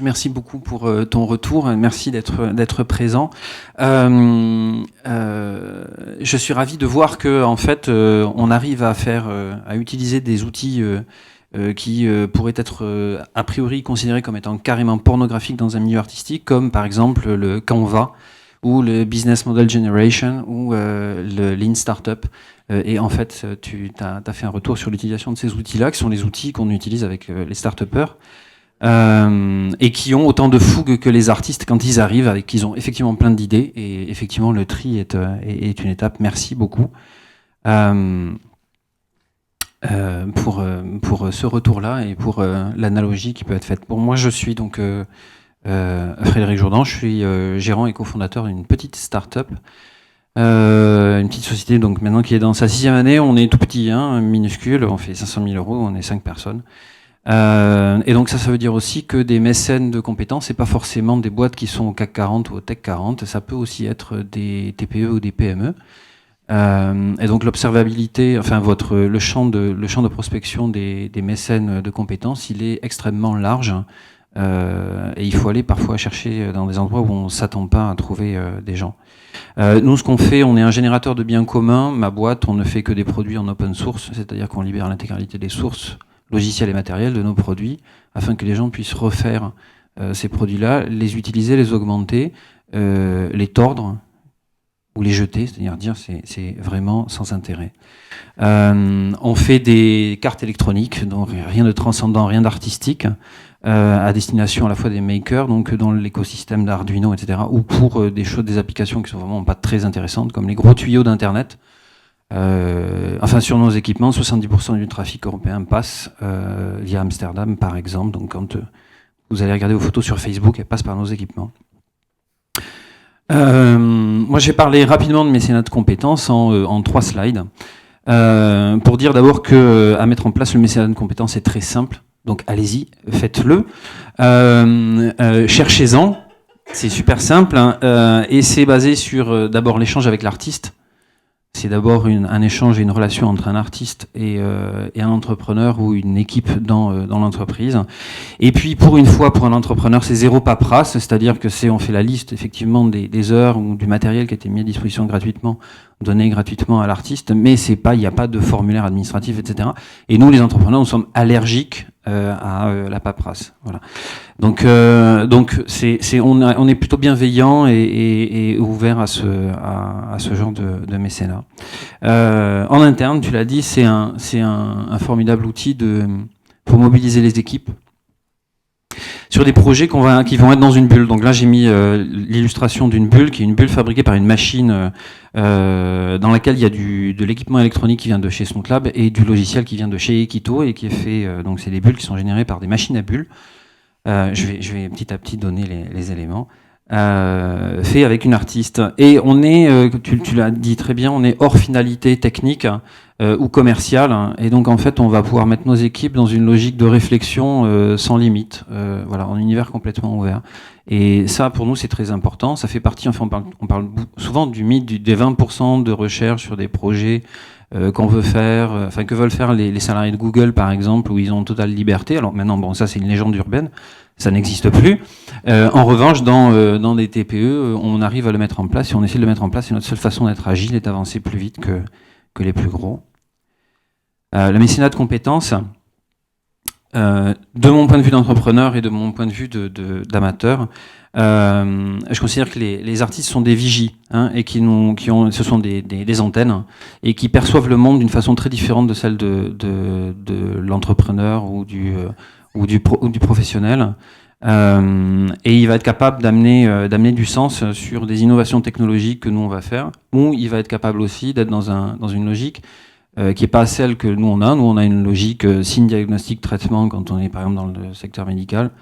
Merci beaucoup pour ton retour. Merci d'être présent. Je suis ravi de voir que en fait, on arrive à utiliser des outils qui pourraient être a priori considérés comme étant carrément pornographiques dans un milieu artistique, comme par exemple le Canva ou le Business Model Generation ou le Lean Startup. Et en fait, tu as fait un retour sur l'utilisation de ces outils-là, qui sont les outils qu'on utilise avec les start-upers. Et qui ont autant de fougue que les artistes quand ils arrivent, avec qu'ils ont effectivement plein d'idées, et effectivement le tri est une étape. Merci beaucoup pour ce retour-là et pour l'analogie qui peut être faite. Pour moi, je suis donc Frédéric Jourdan, je suis gérant et cofondateur d'une petite start-up, une petite société donc maintenant qui est dans sa 6e année. On est tout petit, hein, minuscule, on fait 500 000 euros, on est 5 personnes. Et donc ça veut dire aussi que des mécènes de compétences, c'est pas forcément des boîtes qui sont au CAC 40 ou au Tech 40, ça peut aussi être des TPE ou des PME. Et donc l'observabilité, enfin le champ de prospection des mécènes de compétences, il est extrêmement large. Et il faut aller parfois chercher dans des endroits où on s'attend pas à trouver des gens. Nous, ce qu'on fait, on est un générateur de biens communs. Ma boîte, on ne fait que des produits en open source, c'est-à-dire qu'on libère l'intégralité des sources logiciels et matériels de nos produits, afin que les gens puissent refaire ces produits-là, les utiliser, les augmenter, les tordre ou les jeter, c'est-à-dire dire c'est vraiment sans intérêt. On fait des cartes électroniques, donc rien de transcendant, rien d'artistique, à destination à la fois des makers, donc dans l'écosystème d'Arduino, etc., ou pour des applications qui sont vraiment pas très intéressantes, comme les gros tuyaux d'Internet. Enfin, sur nos équipements, 70% du trafic européen passe via Amsterdam, par exemple. Donc, quand vous allez regarder vos photos sur Facebook, elles passent par nos équipements. Moi, j'ai parlé rapidement de mécénat de compétences en 3 slides. Pour dire d'abord que à mettre en place le mécénat de compétences est très simple. Donc, allez-y, faites-le. Cherchez-en. C'est super simple. Hein, et c'est basé sur d'abord l'échange avec l'artiste. C'est d'abord un échange et une relation entre un artiste et un entrepreneur ou une équipe dans l'entreprise. Et puis, pour une fois, pour un entrepreneur, c'est zéro paperasse, c'est-à-dire que on fait la liste effectivement des heures ou du matériel qui a été mis à disposition gratuitement, donné gratuitement à l'artiste, mais il n'y a pas de formulaire administratif, etc. Et nous, les entrepreneurs, nous sommes allergiques à la paperasse. Voilà. Donc on est plutôt bienveillant et ouvert à ce genre de mécénat. En interne, tu l'as dit, c'est un formidable outil pour mobiliser les équipes sur des projets qui vont être dans une bulle. Donc là, j'ai mis l'illustration d'une bulle, qui est une bulle fabriquée par une machine dans laquelle il y a de l'équipement électronique qui vient de chez SmartLab et du logiciel qui vient de chez Ekito et qui est fait. Donc c'est des bulles qui sont générées par des machines à bulles. Je vais petit à petit donner les éléments. Fait avec une artiste. Et on est, tu l'as dit très bien, on est hors finalité technique ou commerciale. Et donc en fait, on va pouvoir mettre nos équipes dans une logique de réflexion sans limite. Voilà, en univers complètement ouvert. Et ça, pour nous, c'est très important. Ça fait partie, enfin, on parle souvent du mythe des 20% de recherche sur des projets qu'on veut faire, enfin que veulent faire les salariés de Google par exemple, où ils ont totale liberté. Alors maintenant, bon, ça c'est une légende urbaine, ça n'existe plus. En revanche, dans des TPE, on arrive à le mettre en place et on essaie de le mettre en place. Et notre seule façon d'être agile et d'avancer plus vite que les plus gros. Le mécénat de compétences, de mon point de vue d'entrepreneur et de mon point de vue d'amateur, je considère que les artistes sont des vigies, hein, et ce sont des antennes et qui perçoivent le monde d'une façon très différente de celle de l'entrepreneur ou du professionnel. Et il va être capable d'amener du sens sur des innovations technologiques que nous on va faire, ou il va être capable aussi d'être dans une logique qui est pas celle que nous on a. Nous on a une logique signe, diagnostic, traitement quand on est par exemple dans le secteur médical,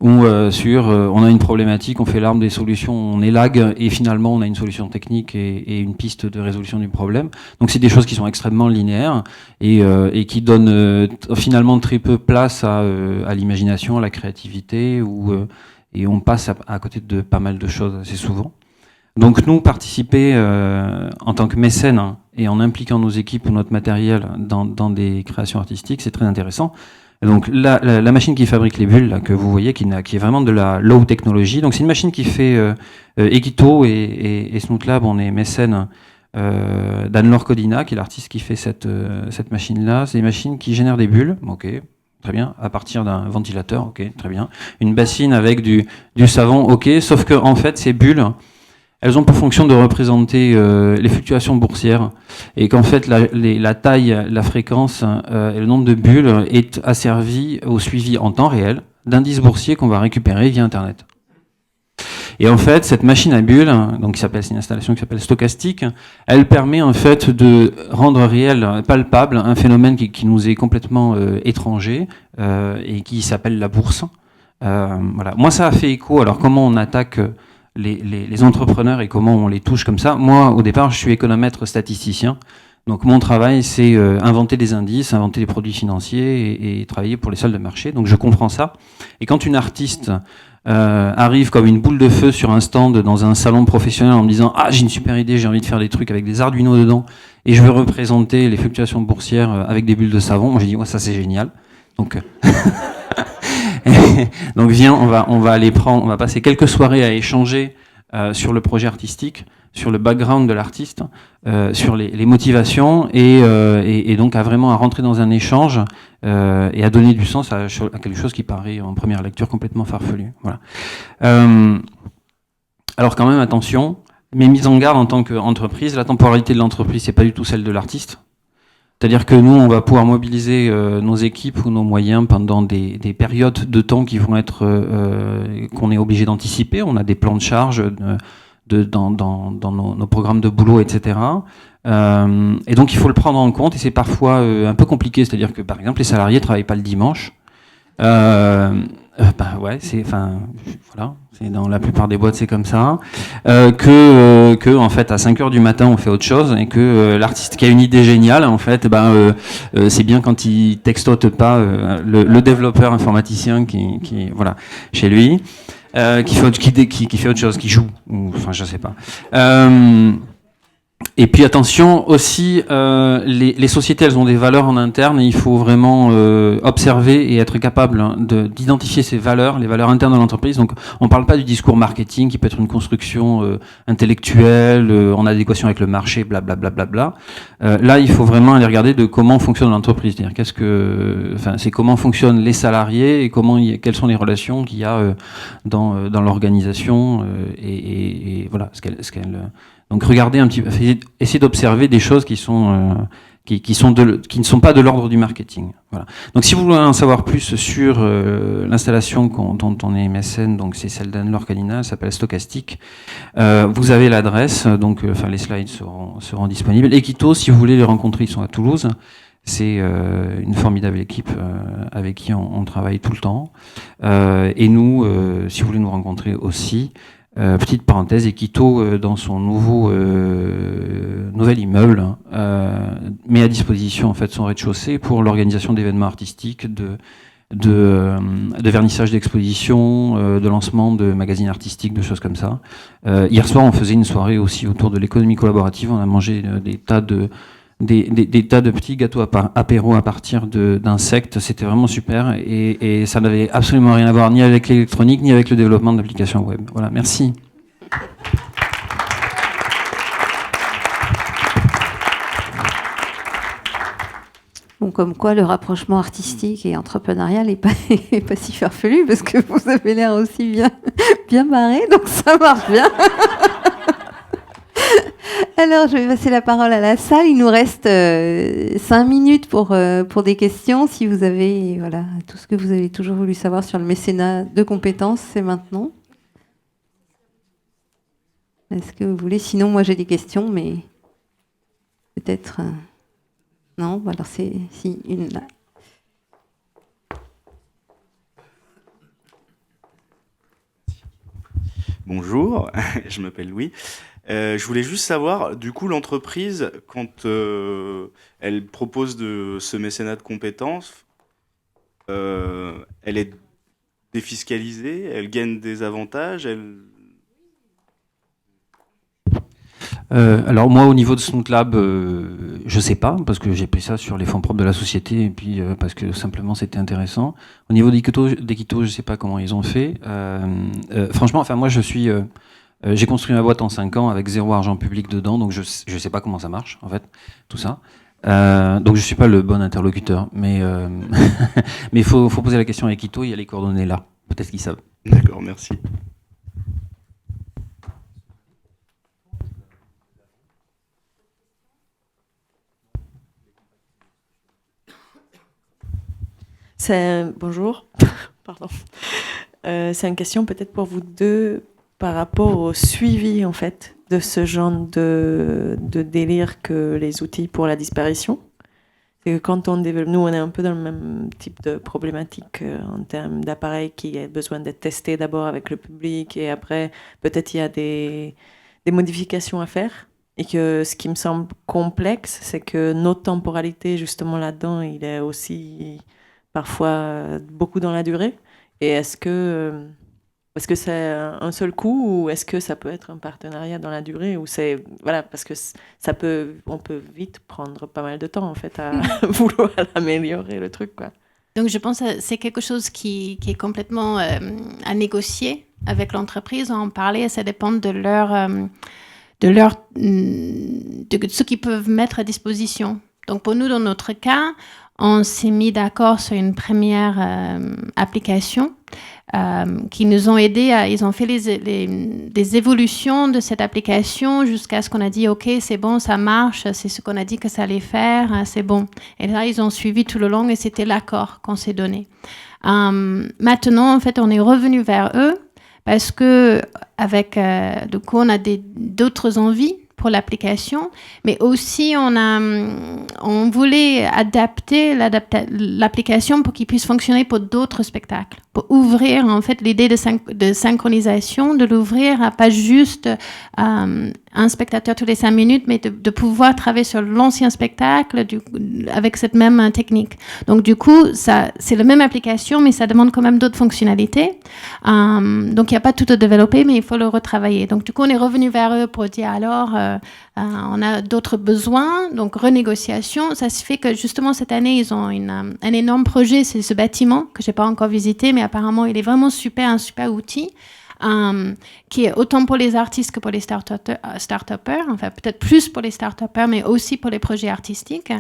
ou on a une problématique, on fait l'arbre des solutions, on élague et finalement on a une solution technique et une piste de résolution du problème. Donc c'est des choses qui sont extrêmement linéaires et qui donnent finalement très peu place à l'imagination, à la créativité, et on passe à côté de pas mal de choses assez souvent. Donc nous, participer en tant que mécène, hein, et en impliquant nos équipes ou notre matériel dans des créations artistiques, c'est très intéressant. Donc la machine qui fabrique les bulles là, que vous voyez, qui est vraiment de la low technology. Donc c'est une machine qui fait Equito et Snoot Lab, on est mécène d'Anne-Laure Codina, qui est l'artiste qui fait cette machine-là. C'est des machines qui génèrent des bulles, ok, très bien, à partir d'un ventilateur, ok, très bien. Une bassine avec du savon, ok, sauf que en fait ces bulles, elles ont pour fonction de représenter les fluctuations boursières et qu'en fait la taille, la fréquence et le nombre de bulles est asservi au suivi en temps réel d'indices boursiers qu'on va récupérer via Internet. Et en fait, cette machine à bulles, donc c'est une installation qui s'appelle stochastique, elle permet en fait de rendre réel, palpable, un phénomène qui nous est complètement étranger et qui s'appelle la bourse. Voilà. Moi, ça a fait écho. Alors, comment on attaque les entrepreneurs et comment on les touche comme ça? Moi, au départ, je suis économètre statisticien. Donc, mon travail, c'est inventer des indices, inventer des produits financiers et travailler pour les salles de marché. Donc, je comprends ça. Et quand une artiste arrive comme une boule de feu sur un stand dans un salon professionnel en me disant « Ah, j'ai une super idée, j'ai envie de faire des trucs avec des Arduino dedans et je veux représenter les fluctuations boursières avec des bulles de savon. » Moi, j'ai dit « Ouais, ça, c'est génial. » Donc, donc viens, on va aller prendre, on va passer quelques soirées à échanger sur le projet artistique, sur le background de l'artiste, sur les motivations et donc à vraiment à rentrer dans un échange et à donner du sens à quelque chose qui paraît en première lecture complètement farfelu. Voilà. Alors quand même attention, mes mises en garde en tant qu'entreprise, la temporalité de l'entreprise c'est pas du tout celle de l'artiste. C'est-à-dire que nous, on va pouvoir mobiliser nos équipes ou nos moyens pendant des périodes de temps qui vont être qu'on est obligé d'anticiper. On a des plans de charge dans nos programmes de boulot, etc. Et donc, il faut le prendre en compte. Et c'est parfois un peu compliqué. C'est-à-dire que, par exemple, les salariés travaillent pas le dimanche. Bah ouais, voilà, c'est dans la plupart des boîtes c'est comme ça. Que en fait à 5h du matin on fait autre chose et que l'artiste qui a une idée géniale en fait, c'est bien quand il textote pas le développeur informaticien qui voilà chez lui, qui fait autre chose, qui joue ou enfin je sais pas. Et puis attention aussi, les sociétés elles ont des valeurs en interne et il faut vraiment observer et être capable d'identifier ces valeurs, les valeurs internes de l'entreprise. Donc on ne parle pas du discours marketing qui peut être une construction intellectuelle en adéquation avec le marché, blablabla. Bla, bla, bla, bla. Là il faut vraiment aller regarder de comment fonctionne l'entreprise, c'est-à-dire c'est comment fonctionnent les salariés et quelles sont les relations qu'il y a dans l'organisation et voilà ce qu'elle donc regardez un petit peu, essayez d'observer des choses qui ne sont pas de l'ordre du marketing. Voilà. Donc si vous voulez en savoir plus sur l'installation dont on est mécène, donc c'est celle d'Anne-Laure Codina, elle s'appelle Stochastique. Vous avez l'adresse, donc les slides seront disponibles. Equito, si vous voulez les rencontrer, ils sont à Toulouse. C'est une formidable équipe avec qui on travaille tout le temps. Et nous, si vous voulez nous rencontrer aussi, petite parenthèse, Equito, dans son nouvel immeuble, met à disposition en fait son rez-de-chaussée pour l'organisation d'événements artistiques, de vernissage d'expositions, de lancement de magazines artistiques, de choses comme ça. Hier soir, on faisait une soirée aussi autour de l'économie collaborative. On a mangé des tas de petits gâteaux apéro à partir d'insectes. C'était vraiment super et ça n'avait absolument rien à voir ni avec l'électronique ni avec le développement d'applications web. Voilà, merci. Bon, comme quoi le rapprochement artistique et entrepreneurial n'est pas si farfelu parce que vous avez l'air aussi bien barré, donc ça marche bien. Alors, je vais passer la parole à la salle. Il nous reste 5 minutes pour des questions. Si vous avez tout ce que vous avez toujours voulu savoir sur le mécénat de compétences, c'est maintenant. Est-ce que vous voulez? Sinon, moi, j'ai des questions, mais peut-être... Non, alors c'est une là. Bonjour, je m'appelle Louis. Je voulais juste savoir, du coup, l'entreprise, quand elle propose ce mécénat de compétences, elle est défiscalisée, elle gagne des avantages, Alors moi, au niveau de SnootLab, je sais pas, parce que j'ai pris ça sur les fonds propres de la société, et puis parce que simplement c'était intéressant. Au niveau d'Equito, je sais pas comment ils ont fait. Franchement, enfin moi j'ai construit ma boîte en 5 ans avec 0 argent public dedans, donc je sais pas comment ça marche en fait, tout ça. Donc je suis pas le bon interlocuteur, mais mais il faut poser la question à Equito, il y a les coordonnées là, peut-être qu'ils savent. D'accord, merci. Bonjour, pardon. C'est une question peut-être pour vous deux par rapport au suivi en fait de ce genre de délire que les outils pour la disparition. C'est que quand on développe, nous on est un peu dans le même type de problématique en termes d'appareils qui a besoin d'être testés d'abord avec le public et après peut-être il y a des modifications à faire. Et que ce qui me semble complexe, c'est que notre temporalité justement là-dedans, il est aussi parfois beaucoup dans la durée. Et est-ce que c'est un seul coup ou est-ce que ça peut être un partenariat dans la durée ou c'est voilà parce que on peut vite prendre pas mal de temps en fait à vouloir améliorer le truc quoi. Donc je pense que c'est quelque chose qui est complètement à négocier avec l'entreprise, à en parler, et ça dépend de ce qu'ils peuvent mettre à disposition. Donc pour nous, dans notre cas, on s'est mis d'accord sur une première application qui nous ont aidés. Ils ont fait des évolutions de cette application jusqu'à ce qu'on a dit « Ok, c'est bon, ça marche, c'est ce qu'on a dit que ça allait faire, c'est bon ». Et là, ils ont suivi tout le long et c'était l'accord qu'on s'est donné. Maintenant, en fait, on est revenu vers eux parce que du coup, on a d'autres envies pour l'application, mais aussi on voulait adapter l'application pour qu'il puisse fonctionner pour d'autres spectacles, pour ouvrir en fait l'idée de synchronisation, de l'ouvrir à pas juste un spectateur tous les 5 minutes, mais de pouvoir travailler sur l'ancien spectacle avec cette même technique. Donc du coup, c'est la même application, mais ça demande quand même d'autres fonctionnalités. Donc il n'y a pas tout à développer, mais il faut le retravailler. Donc du coup, on est revenu vers eux pour dire alors, on a d'autres besoins, donc renégociation. Ça se fait que justement cette année, ils ont un énorme projet, c'est ce bâtiment que j'ai pas encore visité, mais apparemment il est vraiment super, un super outil. Qui est autant pour les artistes que pour les start-upers, enfin peut-être plus pour les start-upers, mais aussi pour les projets artistiques.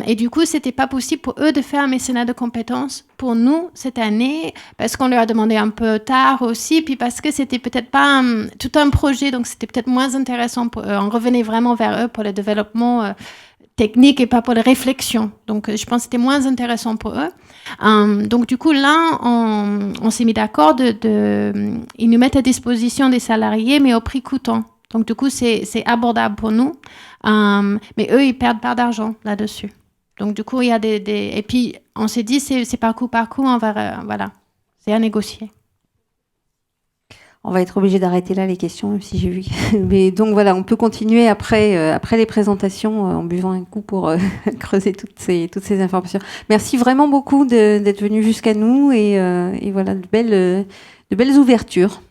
Et du coup, c'était pas possible pour eux de faire un mécénat de compétences pour nous cette année, parce qu'on leur a demandé un peu tard aussi, puis parce que c'était peut-être pas tout un projet, donc c'était peut-être moins intéressant pour eux. On revenait vraiment vers eux pour le développement technique et pas pour les réflexions. Donc, je pense que c'était moins intéressant pour eux. Donc, du coup, là, on s'est mis d'accord ils nous mettent à disposition des salariés, mais au prix coûtant. Donc, du coup, c'est abordable pour nous. Mais eux, ils perdent pas d'argent là-dessus. Donc, du coup, il y a et puis, on s'est dit, c'est par coup, on va... voilà, c'est à négocier. On va être obligé d'arrêter là les questions, même si j'ai vu. Mais donc voilà, on peut continuer après les présentations en buvant un coup pour creuser toutes ces informations. Merci vraiment beaucoup d'être venu jusqu'à nous et voilà de belles ouvertures.